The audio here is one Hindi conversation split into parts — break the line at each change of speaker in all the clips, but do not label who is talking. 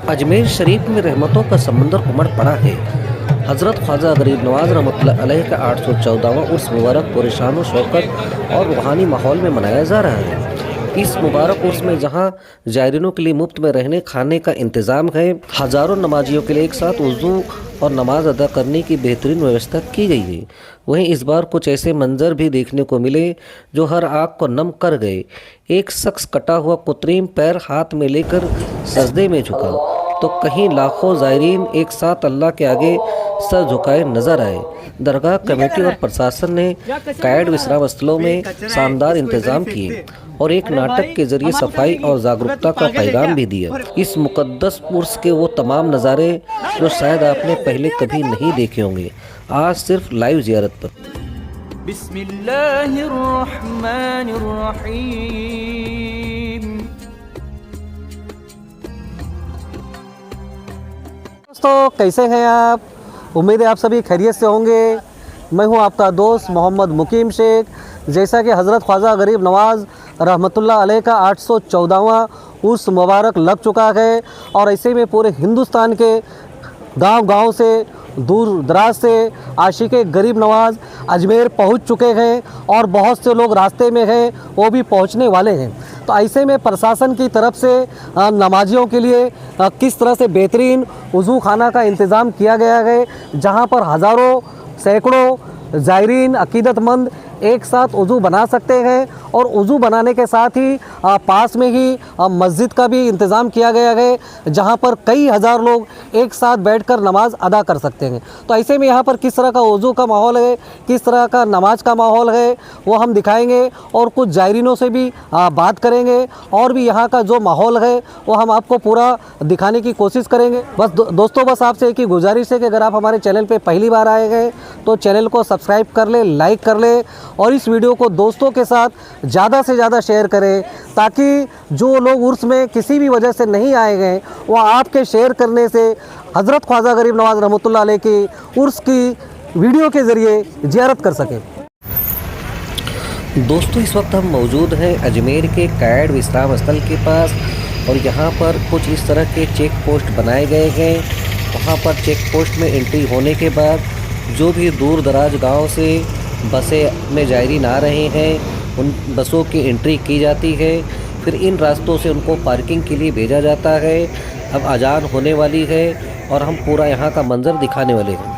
अजमेर शरीफ में रहमतों का समंदर उमड़ पड़ा है। हज़रत ख्वाजा गरीब नवाज रहमतुल्लाह अलैह का 814वां उर्स मुबारक पूरे शान शौकत और रूहानी माहौल में मनाया जा रहा है। इस मुबारक उर्स में जहां जायरीनों के लिए मुफ्त में रहने खाने का इंतज़ाम है, हज़ारों नमाजियों के लिए एक साथ वज़ू और नमाज अदा करने की बेहतरीन व्यवस्था की गई है। वहीं इस बार कुछ ऐसे मंजर भी देखने को मिले जो हर आँख को नम कर गए। एक शख्स कटा हुआ कुत्रीम पैर हाथ में लेकर सजदे में झुका, तो कहीं लाखों ज़ायरीन एक साथ अल्लाह के आगे सर झुकाए नजर आए। दरगाह कमेटी और प्रशासन ने कायड विश्राम स्थलों में शानदार इंतजाम किए और एक नाटक के जरिए सफाई और जागरूकता का पैगाम भी दिया। इस मुकद्दस उर्स के वो तमाम नज़ारे जो शायद आपने पहले कभी नहीं देखे होंगे, आज सिर्फ लाइव ज़ियारत पर।
दोस्तों, कैसे हैं आप? उम्मीद है आप सभी खैरियत से होंगे। मैं हूं आपका दोस्त मोहम्मद मुकीम शेख। जैसा कि हज़रत ख्वाजा गरीब नवाज़ रहमतुल्लाह अलैह का 814वां उर्स मुबारक लग चुका है और ऐसे में पूरे हिंदुस्तान के गांव-गांव से, दूर दराज से आशिक़े गरीब नवाज़ अजमेर पहुंच चुके हैं और बहुत से लोग रास्ते में हैं, वो भी पहुंचने वाले हैं। तो ऐसे में प्रशासन की तरफ से नमाजियों के लिए किस तरह से बेहतरीन वज़ू खाना का इंतज़ाम किया गया है, जहां पर हज़ारों सैकड़ों ज़ायरीन अकीदतमंद एक साथ वज़ू बना सकते हैं और वज़ू बनाने के साथ ही पास में ही मस्जिद का भी इंतज़ाम किया गया है, जहां पर कई हज़ार लोग एक साथ बैठकर नमाज अदा कर सकते हैं। तो ऐसे में यहाँ पर किस तरह का वज़ू का माहौल है, किस तरह का नमाज का माहौल है, वो हम दिखाएंगे और कुछ ज़ायरीनों से भी बात करेंगे और भी यहाँ का जो माहौल है वो हम आपको पूरा दिखाने की कोशिश करेंगे। बस दोस्तों, बस आपसे एक ही गुजारिश है कि अगर आप हमारे चैनल पर पहली बार आए हैं तो चैनल को सब्सक्राइब कर ले, लाइक कर ले और इस वीडियो को दोस्तों के साथ ज़्यादा से ज़्यादा शेयर करें, ताकि जो लोग उर्स में किसी भी वजह से नहीं आए हैं वो आपके शेयर करने से हज़रत ख्वाजा गरीब नवाज़ रहमतुल्लाह अलैह की उर्स की वीडियो के ज़रिए ज़ियारत कर सकें।
दोस्तों, इस वक्त हम मौजूद हैं अजमेर के कायड विश्राम स्थल के पास और यहाँ पर कुछ इस तरह के चेक पोस्ट बनाए गए हैं। वहाँ पर चेक पोस्ट में एंट्री होने के बाद जो भी दूर दराज गाँव से बसें में ज़ायरीन आ रहे हैं, उन बसों की एंट्री की जाती है। फिर इन रास्तों से उनको पार्किंग के लिए भेजा जाता है। अब अजान होने वाली है और हम पूरा यहाँ का मंजर दिखाने वाले हैं।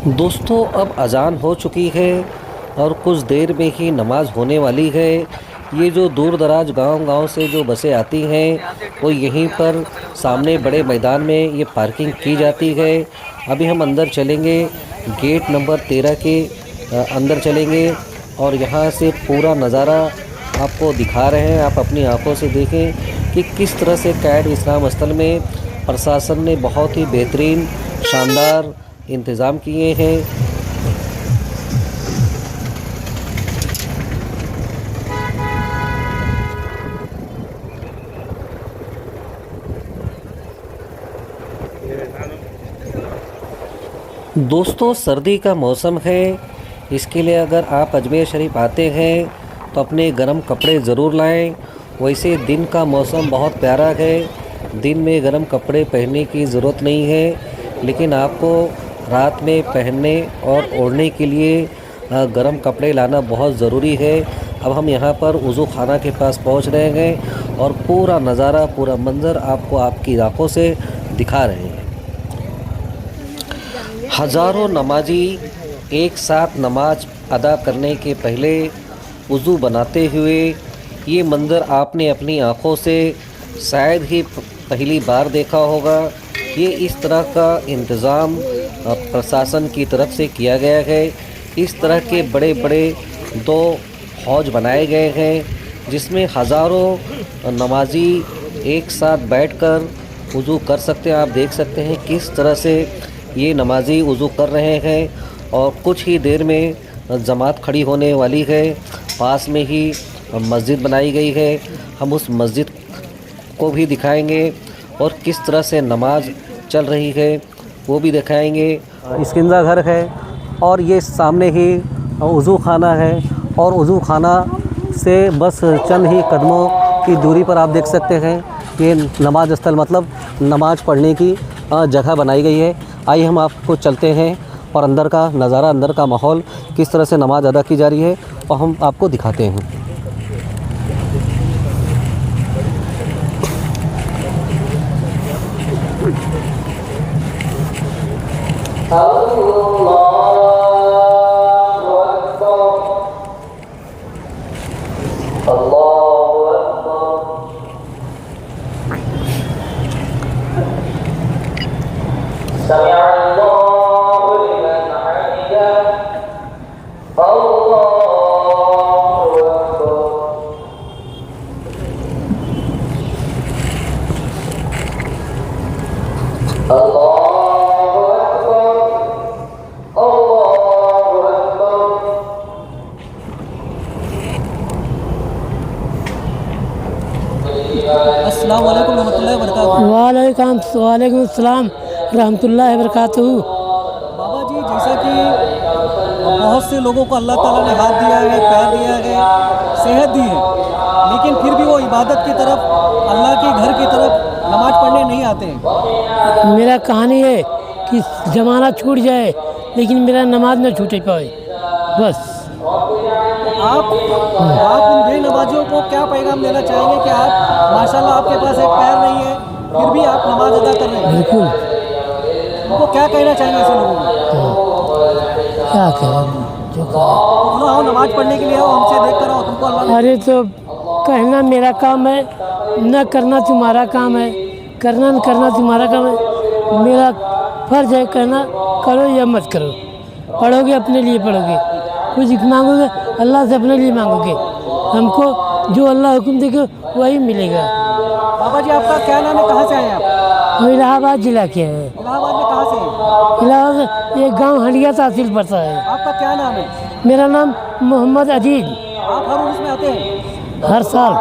दोस्तों, अब अजान हो चुकी है और कुछ देर में ही नमाज होने वाली है। ये जो दूर दराज गांव से जो बसें आती हैं वो यहीं पर सामने बड़े मैदान में ये पार्किंग की जाती है। अभी हम अंदर चलेंगे, गेट नंबर 13 के अंदर चलेंगे और यहाँ से पूरा नज़ारा आपको दिखा रहे हैं। आप अपनी आंखों से देखें कि किस तरह से कायड विश्राम स्थल में प्रशासन ने बहुत ही बेहतरीन शानदार इंतज़ाम किए हैं। दोस्तों, सर्दी का मौसम है, इसके लिए अगर आप अजमेर शरीफ आते हैं तो अपने गर्म कपड़े ज़रूर लाएं। वैसे दिन का मौसम बहुत प्यारा है, दिन में गर्म कपड़े पहनने की ज़रूरत नहीं है, लेकिन आपको रात में पहनने और ओढ़ने के लिए गर्म कपड़े लाना बहुत ज़रूरी है। अब हम यहाँ पर वज़ू खाना के पास पहुँच रहे हैं और पूरा नज़ारा, पूरा मंज़र आपको आपकी आँखों से दिखा रहे हैं। हज़ारों नमाजी एक साथ नमाज अदा करने के पहले वज़ू बनाते हुए ये मंज़र आपने अपनी आँखों से शायद ही पहली बार देखा होगा। ये इस तरह का इंतज़ाम प्रशासन की तरफ से किया गया है। इस तरह के बड़े बड़े 2 हौज बनाए गए हैं जिसमें हज़ारों नमाजी एक साथ बैठकर वज़ू कर सकते हैं। आप देख सकते हैं किस तरह से ये नमाजी वज़ू कर रहे हैं और कुछ ही देर में जमात खड़ी होने वाली है। पास में ही मस्जिद बनाई गई है, हम उस मस्जिद को भी दिखाएंगे और किस तरह से नमाज चल रही है वो भी दिखाएंगे।
इसकिंजा घर है और ये सामने ही वज़ू खाना है और वज़ू खाना से बस चंद ही कदमों की दूरी पर आप देख सकते हैं ये नमाज स्थल मतलब नमाज पढ़ने की जगह बनाई गई है। आइए हम आपको चलते हैं और अंदर का नज़ारा, अंदर का माहौल, किस तरह से नमाज अदा की जा रही है और हम आपको दिखाते हैं। अस्सलाम वालेकुम रहमतुल्लाहि व बरकातहू।
वालेकुम अस्सलाम रहमतुल्लाहि व बरकातहू।
बाबा जी, जैसा कि बहुत से लोगों को अल्लाह ताला ने हाथ दिया है, पैर दिया है, सेहत दी है, लेकिन फिर भी वो इबादत की तरफ, अल्लाह के घर की तरफ नमाज पढ़ने नहीं आते हैं।
मेरा कहानी है कि ज़माना छूट जाए लेकिन मेरा नमाज न छूटे पाए, बस।
आप उन बेनमाजियों को क्या पैगाम देना चाहेंगे कि आप माशाल्लाह आपके पास एक पैर नहीं है फिर भी आप नमाज अदा कर रहे हैं?
बिल्कुल।
उनको क्या कहना चाहेंगे ऐसे लोगों को?
क्या करें जो
तुम आओ नमाज पढ़ने के लिए आओ, हमसे देख कर आओ, तुमको अल्लाह ने।
अरे तो कहना मेरा काम है, न करना तुम्हारा काम है, करना न करना तुम्हारा काम है। मेरा फर्ज है कहना करो या मत करो। पढ़ोगे अपने लिए पढ़ोगे, कुछ मांगोगे अल्लाह से अपने लिए मांगोगे, हमको जो अल्लाह हुक्म देगा वही मिलेगा।
बाबा जी, आपका क्या नाम है, कहाँ से आए आप?
हम इलाहाबाद जिला के हैं।
इलाहाबाद में कहाँ से?
इलाहाबाद एक गांव हंडिया तहसील पड़ता है।
आपका क्या नाम है?
मेरा नाम मोहम्मद अजीज।
आप हर उर्स में आते हैं?
हर साल।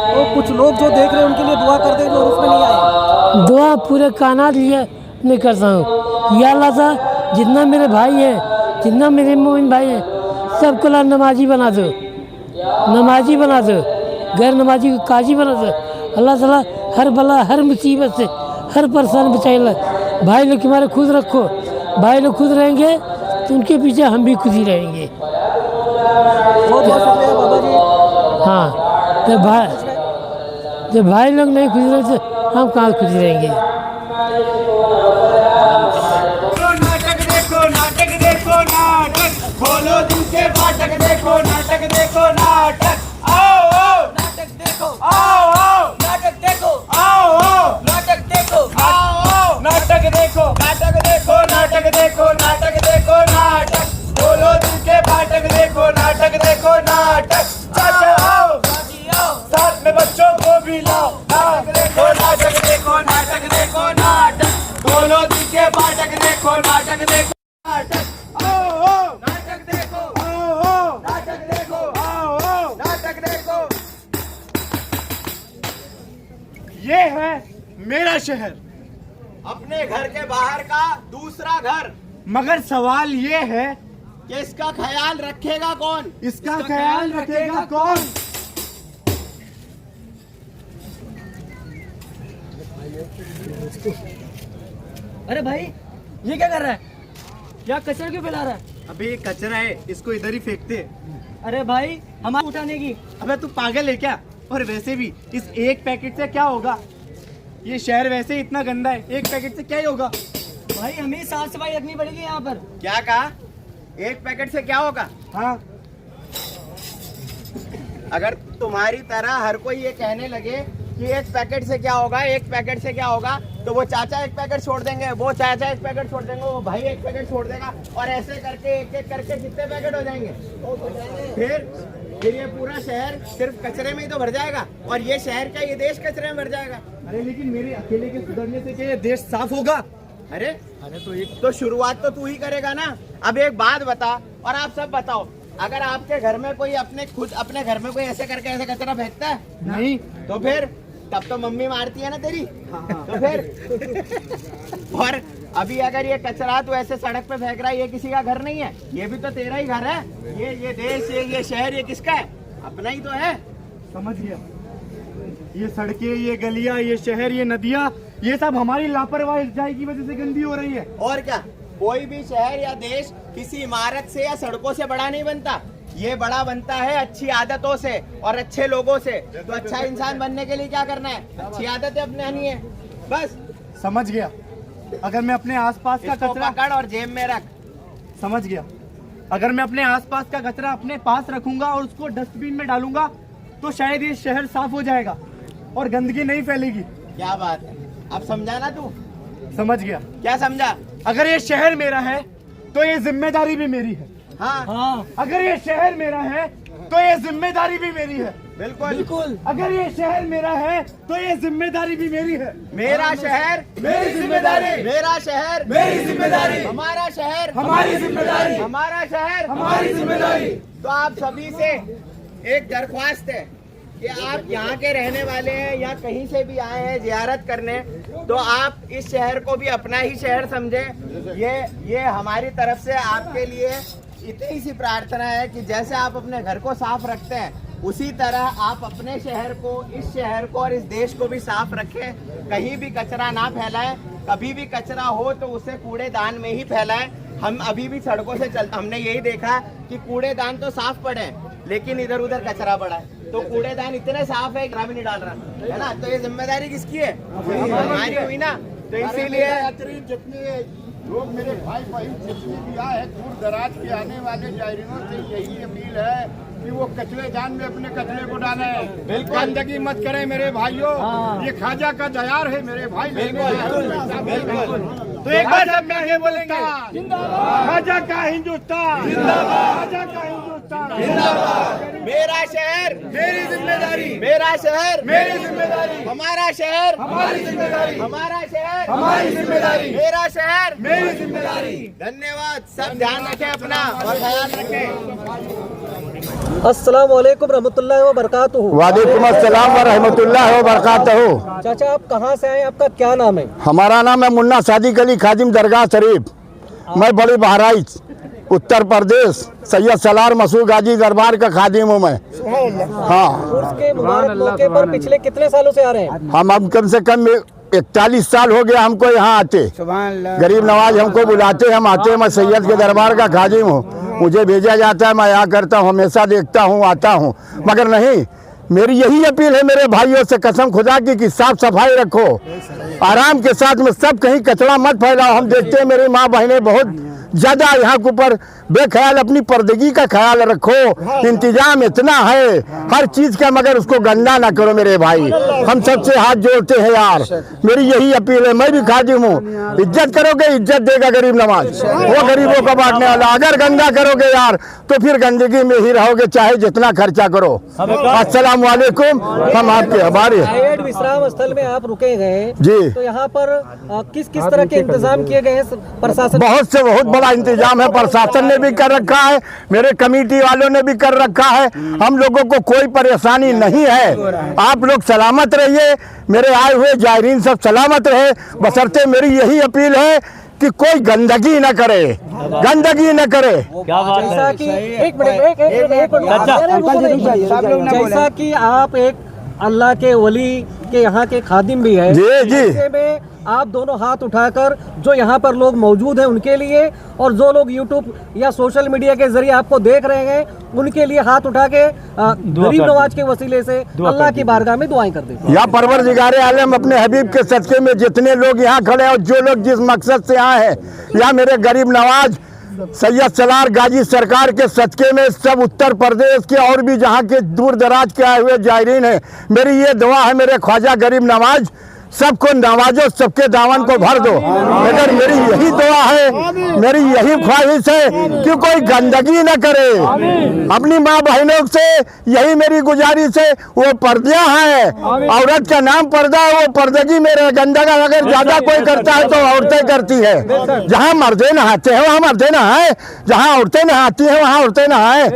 तो कुछ लोग जो देख रहे हैं उनके लिए दुआ करते हैं जो उर्स में नहीं आए।
दुआ पूरे कायनात लिए मैं करता हूँ। या अल्लाह सा जितना मेरे भाई हैं, जितना मेरे मोमिन भाई हैं, सबको ला नमाजी बना दो, नमाजी बना दो, गैर नमाजी को काजी बना दो। अल्लाह ताला हर बला, हर मुसीबत से, हर परेशान बचाए। भाई लोग तुम्हारे खुद रखो, भाई लोग खुद रहेंगे तो उनके पीछे हम भी खुद ही रहेंगे।
बहुत बहुत शुक्रिया बाबा जी।
हाँ, जब भाई लोग नहीं खुश रहे तो हम कहाँ खुश रहेंगे।
नाटक देखो नाटक, खोलो दिल के फाटक, देखो नाटक देखो नाटक, आओ आओ नाटक देखो, आओ आओ नाटक देखो, आओ आओ नाटक देखो, आओ आओ नाटक देखो, नाटक देखो, नाटक देखो, नाटक देखो नाटक, खोलो दिल के फाटक, देखो नाटक देखो नाटक, चाचा आओ साथ में बच्चों को भी लाओ, नाटक देखो, नाटक देखो, नाटक देखो नाटक, खोलो दिल के फाटक, देखो नाटक देखो नाटक, नाटक देखो, नाटक देखो, नाटक देखो। ये है मेरा शहर, अपने घर के बाहर का दूसरा घर, मगर सवाल ये है कि इसका ख्याल रखेगा कौन? इसका ख्याल रखेगा कौन?
अरे भाई, ये क्या कर रहा है? क्या कचरा क्यों फैला रहा है?
अबे ये कचरा है, इसको इधर ही फेंकते।
अरे भाई, हमारे उठाने की।
अबे तू पागल है क्या? और वैसे भी इस एक पैकेट से क्या होगा? ये शहर वैसे ही इतना गंदा है, एक पैकेट से क्या ही होगा?
भाई हमें साफ सफाई रखनी पड़ेगी यहाँ पर।
क्या कहा? एक पैकेट से क्या होगा? हाँ, अगर तुम्हारी तरह हर कोई ये कहने लगे कि एक पैकेट से क्या होगा, एक पैकेट से क्या होगा, तो वो चाचा एक पैकेट छोड़ देंगे, वो चाचा एक पैकेट छोड़ देंगे, वो भाई एक पैकेट छोड़ देगा, और ऐसे करके एक एक करके कितने पैकेट हो जाएंगे? फिर ये पूरा शहर सिर्फ कचरे में ही तो भर जाएगा, और ये शहर क्या, ये देश कचरे में भर जाएगा।
अरे लेकिन मेरे अकेले के सुधरने से क्या ये देश साफ होगा?
अरे तो शुरुआत तो तू ही करेगा ना। अब एक बात बता, और आप सब बताओ, अगर आपके घर में कोई अपने घर में कोई ऐसे करके ऐसे कचरा फेंकता है?
नहीं।
तो फिर तब तो मम्मी मारती है ना तेरी। तो फिर और अभी अगर ये कचरा तू ऐसे सड़क पे फेंक रहा है, ये किसी का घर नहीं है, ये भी तो तेरा ही घर है। ये देश, ये शहर, ये किसका है? अपना ही तो है।
समझ गया। ये सड़कें, ये गलियां, ये शहर, ये नदियां, ये सब हमारी लापरवाही की वजह से गंदी हो रही है।
और क्या, कोई भी शहर या देश किसी इमारत से या सड़कों से बड़ा नहीं बनता, ये बड़ा बनता है अच्छी आदतों से और अच्छे लोगों से। तो अच्छा इंसान बनने के लिए क्या करना है? अच्छी आदतें अपनानी है, बस।
समझ गया। अगर मैं अपने आसपास का
इसको
कचरा
पकड़ और जेब में रख।
समझ गया। अगर मैं अपने आसपास का कचरा अपने पास रखूंगा और उसको डस्टबिन में डालूंगा तो शायद ये शहर साफ हो जाएगा और गंदगी नहीं फैलेगी।
क्या बात है, अब समझा ना तू?
समझ गया।
क्या समझा?
अगर ये शहर मेरा है तो ये जिम्मेदारी भी मेरी है।
हाँ,
अगर ये शहर मेरा है तो ये जिम्मेदारी भी मेरी है।
बिल्कुल।
अगर ये शहर मेरा है तो ये जिम्मेदारी भी मेरी है।
मेरा शहर
मेरी जिम्मेदारी,
मेरा शहर
मेरी जिम्मेदारी,
हमारा शहर
हमारी जिम्मेदारी,
हमारा शहर
हमारी जिम्मेदारी।
तो आप सभी से एक दरख्वास्त है कि आप यहाँ के रहने वाले हैं या कहीं से भी आए हैं जियारत करने, तो आप इस शहर को भी अपना ही शहर समझें। ये हमारी तरफ से आपके लिए इतनी सी प्रार्थना है कि जैसे आप अपने घर को साफ रखते हैं, उसी तरह आप अपने शहर को, इस शहर को और इस देश को भी साफ रखें। कहीं भी कचरा ना फैलाएं, कभी भी कचरा हो तो उसे कूड़ेदान में ही फैलाएं। हम अभी भी सड़कों से चलते, हमने यही देखा कि कूड़ेदान तो साफ पड़े हैं, लेकिन इधर उधर कचरा पड़ा है। तो कूड़ेदान इतने साफ है, कचरा भी नहीं डाल रहा है ना। तो ये जिम्मेदारी किसकी है? हमारी हुई ना। तो इसीलिए
जितने लोग मेरे भाई बहन जितने भी आए हैं, दूर दराज के आने वाले जायरीनों से यही अपील है कि वो कचरे दान में अपने कचरे को डालें। बिल्कुल गंदगी मत करें मेरे भाइयों। ये खाजा का दयार है मेरे भाई।
बिल्कुल।
तो एक बार सब मिलके बोलेंगे, खाजा का हिंदुस्तान जिंदाबाद, खाजा का हिंदुस्तान जिंदाबाद।
मेरा शहर
मेरी जिम्मेदारी,
मेरा शहर
मेरी जिम्मेदारी,
हमारा शहर
हमारी जिम्मेदारी,
हमारा शहर
हमारी जिम्मेदारी,
मेरा शहर
मेरी जिम्मेदारी।
धन्यवाद। सब ध्यान रखें अपना और ख्याल रखें।
अस्सलाम वालेकुम रहमतुल्लाहि व बरकातुहू।
वालेकुम अस्सलाम व रहमतुल्लाहि व बरकातहू।
चाचा आप कहाँ से आए, आपका क्या नाम है?
हमारा नाम है मुन्ना सादिक अली खादिम दरगाह शरीफ। मैं बड़ी बहराइच उत्तर प्रदेश सैयद सलार मसूद गाजी दरबार का खादिम हूँ मैं। हाँ,
उसके मुबारक मौके पर पिछले कितने सालों से आ रहे हैं?
हम अब कम से कम 41 साल हो गया हमको यहाँ आते। गरीब नवाज हमको बुलाते, हम आते। मैं सैयद के दरबार का खादिम हूँ, मुझे भेजा जाता है, मैं यहाँ करता हूँ, हमेशा देखता हूँ, आता हूँ। मगर नहीं, मेरी यही अपील है मेरे भाइयों से, कसम खुदा की कि साफ सफाई रखो, आराम के साथ में सब कहीं कचरा मत फैलाओ। हम देखते हैं मेरी माँ बहनें बहुत ज्यादा यहाँ के ऊपर बेख्याल, अपनी पर्दगी का ख्याल रखो। इंतजाम इतना है हर चीज का, मगर उसको गंदा ना करो मेरे भाई। हम सबसे हाथ जोड़ते हैं यार, मेरी यही अपील है। मैं भी खादिम हूँ, इज्जत करोगे इज्जत देगा गरीब नवाज, वो गरीबों को बांटने वाला। अगर गंदा करोगे यार तो फिर गंदगी में ही रहोगे, चाहे जितना खर्चा करो। अस्सलाम वालेकुम, हम आपके आभारी हैं।
आयुर्वेद विश्राम स्थल में आप रुके गए
जी।
तो यहाँ पर किस किस तरह के इंतजाम किए गए हैं प्रशासन?
बहुत बड़ा इंतजाम है, प्रशासन ने भी कर रखा है, मेरे कमेटी वालों ने भी कर रखा है। हम लोगों को कोई परेशानी नहीं है। आप लोग सलामत रहिए, मेरे आए हुए जायरीन सब सलामत रहे, बशर्ते मेरी यही अपील है कि कोई गंदगी न करे, गंदगी न करे।
जैसा कि एक मिनट जैसा कि आप एक अल्लाह के वली के यहाँ के खादिम भी है,
जी जी।
ऐसे में आप दोनों हाथ उठाकर जो यहाँ पर लोग मौजूद हैं उनके लिए, और जो लोग यूट्यूब या सोशल मीडिया के जरिए आपको देख रहे हैं उनके लिए हाथ उठा के गरीब नवाज के वसीले से अल्लाह की बारगाह में दुआएं कर दें।
या परवरदिगारे आलम अपने हबीब के सदके में जितने लोग यहाँ खड़े हैं और जो लोग जिस मकसद से आए हैं, या मेरे गरीब नवाज सैयद सलार गाजी सरकार के सदके में सब उत्तर प्रदेश के और भी जहाँ के दूर दराज के आए हुए जायरीन हैं, मेरी ये दुआ है मेरे ख्वाजा गरीब नवाज, सबको नवाजो, सबके दामन को भर दो। मगर मेरी यही दुआ है, मेरी यही ख्वाहिश है कि कोई गंदगी न करे। अपनी माँ बहनों से यही मेरी गुजारिश है, वो पर्दियाँ हैं, औरत का नाम पर्दा है, वो पर्दगी मेरे गंदगा अगर ज्यादा कोई करता है तो औरतें करती है। जहाँ मर्दे नहाते हैं वहाँ मर्दे नहाए, जहाँ औरतें नहाती हैं वहाँ औरतें नहाए।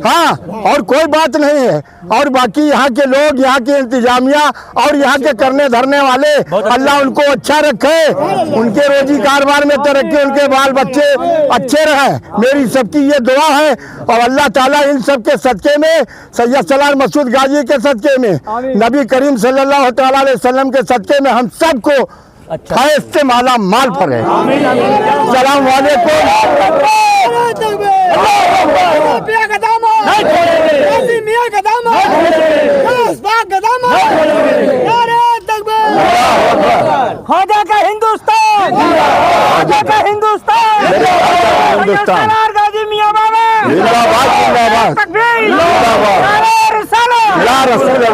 हाँ, और कोई बात नहीं है। और बाकी यहाँ के लोग, यहाँ की इंतजामिया और यहाँ के करने धरने वाले, अल्लाह उनको अच्छा रखे, उनके रोजी कारोबार में तरक्की, उनके बाल बच्चे अच्छे रहें, मेरी सबकी ये दुआ है। और अल्लाह ताला इन सब के सदके में, सैयद सलार मसूद गाजी के सदके में, नबी करीम सल्लल्लाहु तआला अलैहि वसल्लम के सदके में हम सबको फैज़ से माला माल फरे। सलाम वालेकुम।
ख्वाजा का हिंदुस्तान, ख्वाजा का हिंदुस्तान,
हिंदुस्तान,
गाजी मियां बाबा
जिंदाबाद जिंदाबाद।